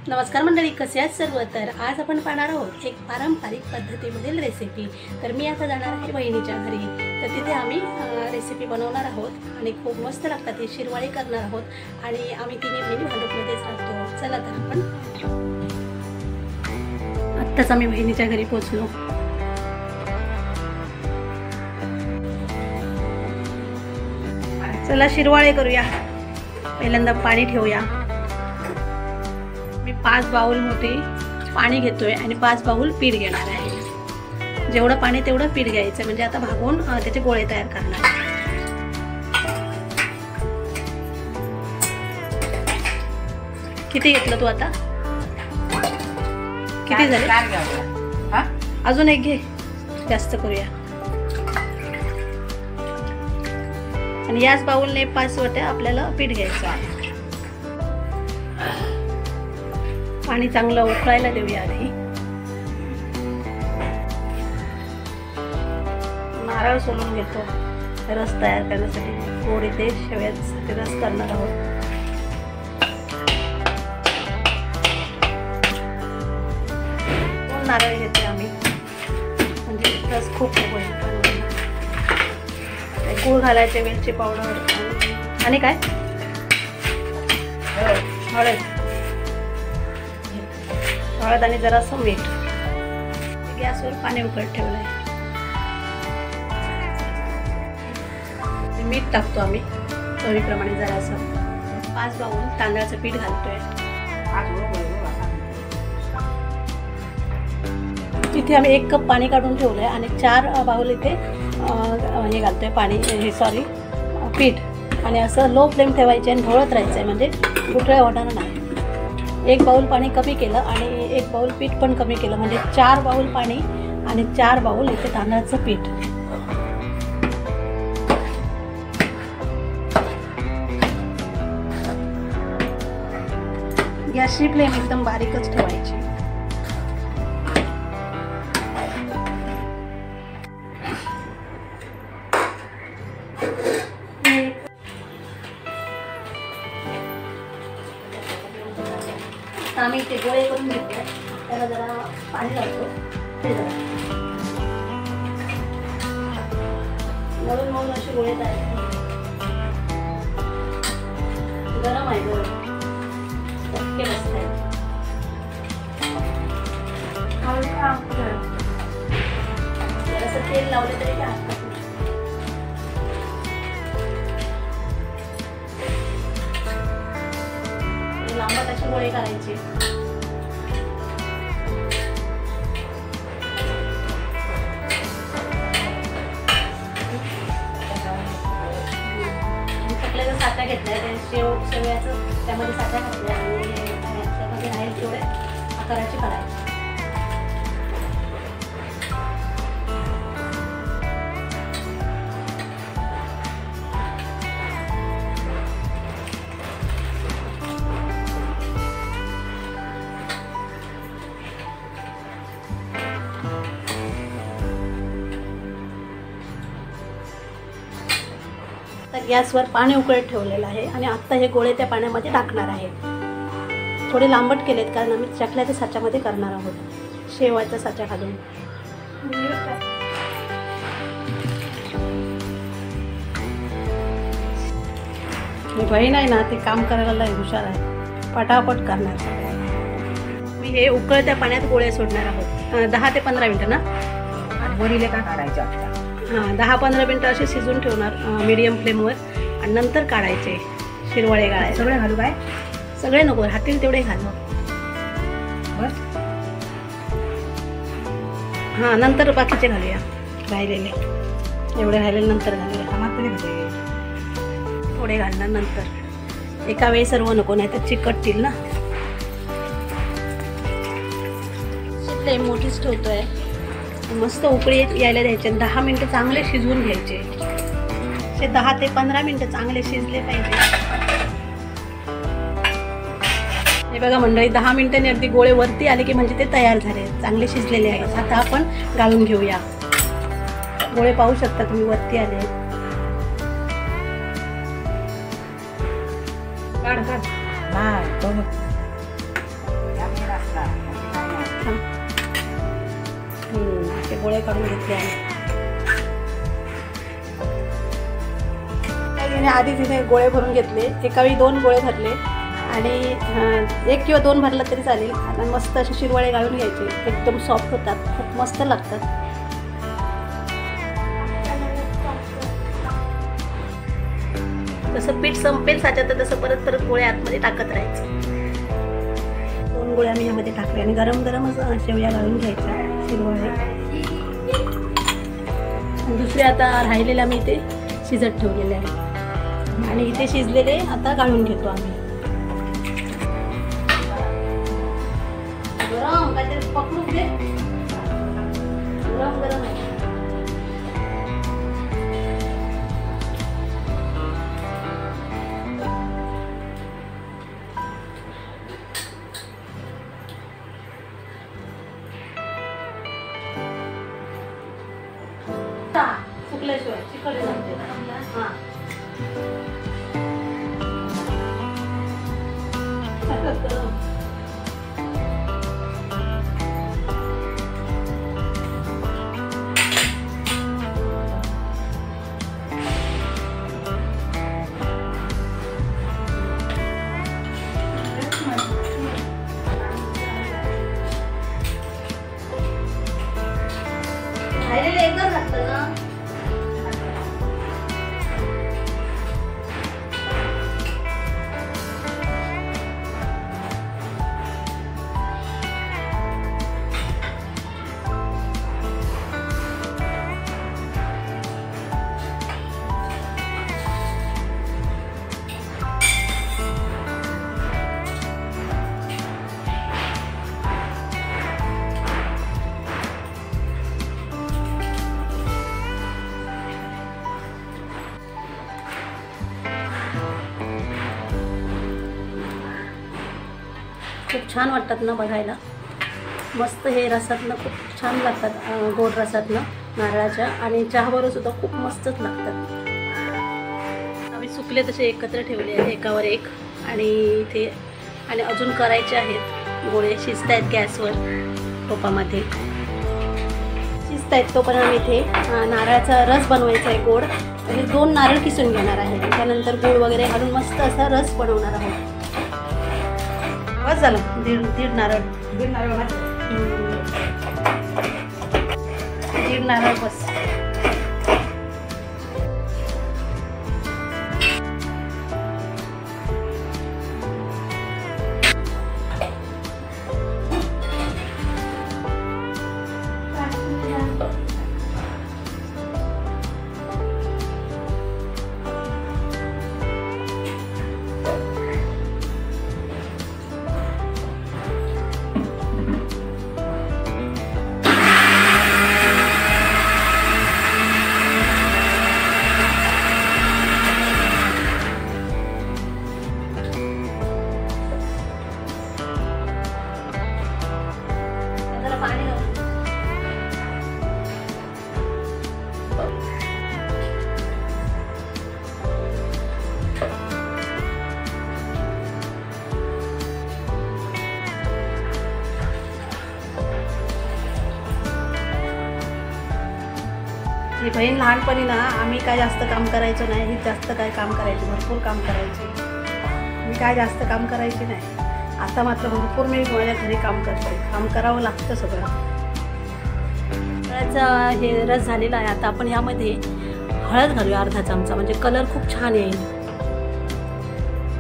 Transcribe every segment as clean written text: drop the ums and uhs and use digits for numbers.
नमस्कार मंडळी, कसे आहेत सर्व? तर आज आपण पाहणार आहोत एक पारंपरिक पद्धतीमधील रेसिपी। तर मी आता जाणार आहे बहिणीच्या घरी, तर तिथे आम्ही रेसिपी बनवणार आहोत आणि खूप मस्त लागतात। ही शिरवाळी करणार आहोत आणि आम्ही तिन्ही बहिणी भांडूपमध्येच राहतो। चला तर आपण आत्ताच आम्ही बहिणीच्या घरी पोहोचलो। चला शिरवाळे करूया। पहिल्यांदा पाणी ठेवूया। मी 5 बाउल मोठी पाणी घेतोय आणि 5 बाउल पीठ घेणार आहे। जेवढं पाणी तेवढं पीठ घ्यायचं, म्हणजे आता भागून त्याचे गोळे तयार करणार। किती घेतलं तू आता? किती झाले? अजून एक घे, जास्त करूया। आणि याच बाउलने 5 वाट्या आपल्याला पीठ घ्यायचं आहे। पाणी चांगलं उकळायला देऊया आधी। नारळ सोलून घेतो रस तयार करण्यासाठी। गोड इथे शेवयासाठी रस करणार आहोत। नारळ घेते आम्ही, म्हणजे रस खूप होईल। गूळ घालायचे, वेलची पावडर आणि काय हळद आणि जरासं मीठ। गॅसवर पाणी उकळत ठेवलंय। मीठ टाकतो आम्ही चवीप्रमाणे जरासं। 5 बाउल तांदळाचं पीठ घालतोय। इथे आम्ही 1 कप पाणी काढून ठेवलंय आणि 4 बाउल इथे हे घालतोय पाणी, हे पीठ। आणि असं लो फ्लेम ठेवायचे आणि ढवळत राहायचं, म्हणजे गुठळ्या होणार नाही। 1 बाउल पाणी कमी केलं आणि 1 बाउल पीठ पण कमी केलं, म्हणजे 4 बाउल पाणी आणि 4 बाउल इथे तांदळाचं पीठ। गॅसची फ्लेम एकदम बारीकच ठेवायची। आम्ही ते गोळे करून घेतले, त्याला जरा पाणी लागतो। मळून मळून असे गोळे तयार। गरम आहे, गरम ओके मस्त आहे। जरासं तेल लावलं तरी काय हरकत नाही। लांबट असे गोळे करायचे। चकल्याचा साचा घेतलाय, शेवयाचं त्यामध्ये साचा घातलाय आणि त्यामध्ये राहील तेवढे आकाराचे करायचे। तर गॅसवर पाणी उकळत ठेवलेलं आहे आणि आता हे गोळे त्या पाण्यामध्ये टाकणार आहे। थोडे लांबट केलेत कारण आम्ही चकल्याच्या साच्यामध्ये करणार आहोत, शेवाचा साचा घालून। मी बहीण आहे ना, ते काम करायला लय हुशार आहे, पटापट करणार सगळं। मी हे उकळत्या पाण्यात गोळे सोडणार आहोत। 10 ते 15 मिनिटं ना वरीले का काढायचे? 10-15 मिनिटं असे शिजून ठेवणार मीडियम फ्लेमवर आणि नंतर काढायचे। शिरवाळे गाळायचे। सगळे घालू काय? सगळे नको, हातील तेवढे घालू बस। हां, नंतर बाकीचे घालूया, राहिलेले एवढे राहिलेले नंतर घालूया। थोडे घालणार नंतर, एका वेळी सर्व नको, नाही तर चिकटतील ना। फ्लेम मोठीच ठेवतोय, मस्त उकळी यायला द्यायचे। 10 मिनिटं चांगले शिजवून घ्यायचे। ते 10 ते 15 मिनिटं चांगले शिजले पाहिजे। हे बघा मंडळी, 10 मिनिटांनी अगदी गोळे वरती आले की म्हणजे ते तयार झाले, चांगले शिजलेले आहेत। आता आपण गाळून घेऊया। गोळे पाहू शकता तुम्ही, वरती आले। गोळे काढून घेतले आणि आधी तिथे गोळे भरून घेतले. एका वेळी 2 गोळे भरले आणि 1 किंवा 2 भरला तरी चालेल. आता मस्त असे शिरवाळे गाळून घ्यायचे. एकदम सॉफ्ट होतात, खूप मस्त लागतात. जसं पीठ संपेल साच्यात तसं परत परत गोळे आतमध्ये टाकत राहायचे. 2 गोळ्या मी यामध्ये टाकले आणि गरम गरमच शेवया घालून घ्यायच्या शिरवाळे. दुसरे आता राहिलेल्या मी इथे शिजत ठेवलेले आहे आणि इथे शिजलेले आता गाळून घेतो आम्ही. गरम काहीतरी पकडू दे. गरम गरम आहे. सुकल्याशिवाय चिकट लागते. हां राहिलेलं एकच लागतं ना. खूप छान वाटतात ना बघायला. मस्त हे रसातनं खूप छान लागतात. गोड रसातनं नारळाच्या आणि चहाबरोबर सुद्धा खूप मस्तच लागतात. आम्ही सुकले तसे एकत्र ठेवले आहेत एकावर एक आणि इथे आणि अजून करायचे आहेत. गोळे शिजत आहेत गॅसवर टोपामध्ये शिजत आहेत. तोपर्यंत आम्ही इथे नारळाचा रस बनवायचा आहे गोड. आणि 2 नारळ किसून घेणार आहे. त्यानंतर गूळ वगैरे घालून मस्त असा रस बनवणार आहोत. बस झालं. दीड नारळ दीड नारळ बस. ही बहीण लहानपणी ना आम्ही काय जास्त काम करायचो नाही. ही जास्त काय काम करायची, भरपूर काम करायची. मी काय जास्त काम करायची नाही. आता मात्र भरपूर मी माझ्या घरी काम करते. काम करावं लागतं सगळं. नारळाचा हे रस झालेला आहे. आता आपण यामध्ये हळद घालूया अर्धा चमचा, म्हणजे कलर खूप छान येईल.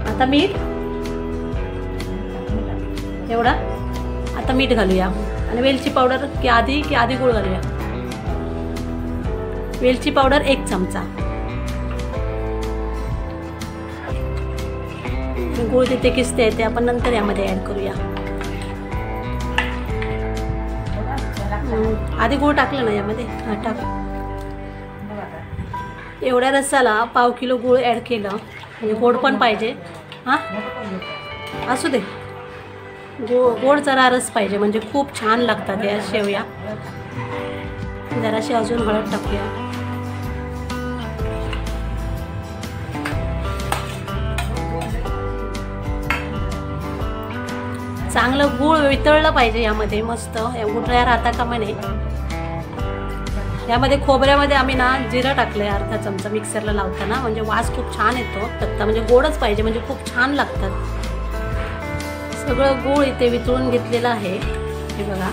आता मीठ एवढा. आता मीठ घालूया आणि वेलची पावडर की आधी गूळ घालूया. वेलची पावडर 1 चमचा. गूळ तिथे किसते ते आपण नंतर यामध्ये ॲड करूया. आधी गूळ टाकलं ना यामध्ये. हां टाक. एवढ्या रसाला पाव किलो गूळ ॲड केलं म्हणजे गोड पण पाहिजे. हां असू दे. गोड जरा रस पाहिजे म्हणजे खूप छान लागतात या शेवया. जराशी अजून हळद टाकूया. चांगलं गूळ वितळलं पाहिजे यामध्ये. मस्त गुठळ्या राहता कामा नये. यामध्ये खोबऱ्यामध्ये आम्ही ना जिरं टाकलं आहे अर्धा चमचा मिक्सरला लावताना, म्हणजे वास खूप छान येतो. तत्ता म्हणजे गोडच पाहिजे, म्हणजे खूप छान लागतात. सगळं गूळ इथे वितळून घेतलेलं आहे, हे बघा.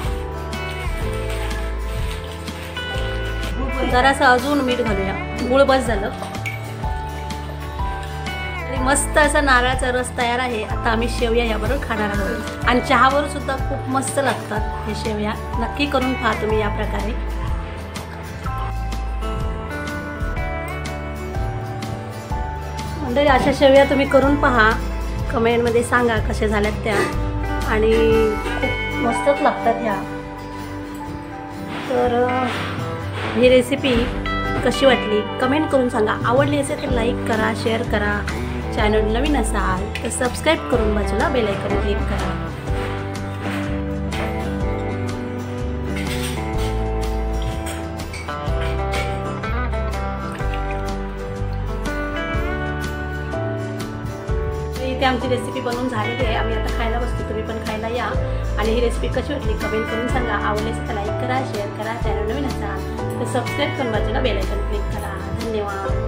जरासं अजून मीठ घालूया, गूळ बस झालं. मस्त असा नारळाचा रस तयार आहे. आता आम्ही शेवया याबरोबर खाणार आहोत आणि चहावर सुद्धा खूप मस्त लागतात हे शेवया. नक्की करून पहा तुम्ही या प्रकारे. म्हणजे अशा शेवया तुम्ही करून पहा, कमेंटमध्ये सांगा कशा झाल्यात त्या, आणि खूप मस्तच लागतात ह्या. तर ही रेसिपी कशी वाटली कमेंट करून सांगा. आवडली असेल तर लाईक करा, शेअर करा. चॅनल नवीन असाल तर सबस्क्राईब करून बाजूला बेल आयकॉन क्लिक करा. इथे आमची रेसिपी बनवून झालेली आहे. आम्ही आता खायला बसतो, तुम्ही पण खायला या. आणि ही रेसिपी कशी वाटली कमेंट करून सांगा. आवडली असेल तर लाईक करा, शेअर करा. चॅनल नवीन असाल तर सबस्क्राईब करून बाजूला बेल आयकॉन क्लिक करा. धन्यवाद.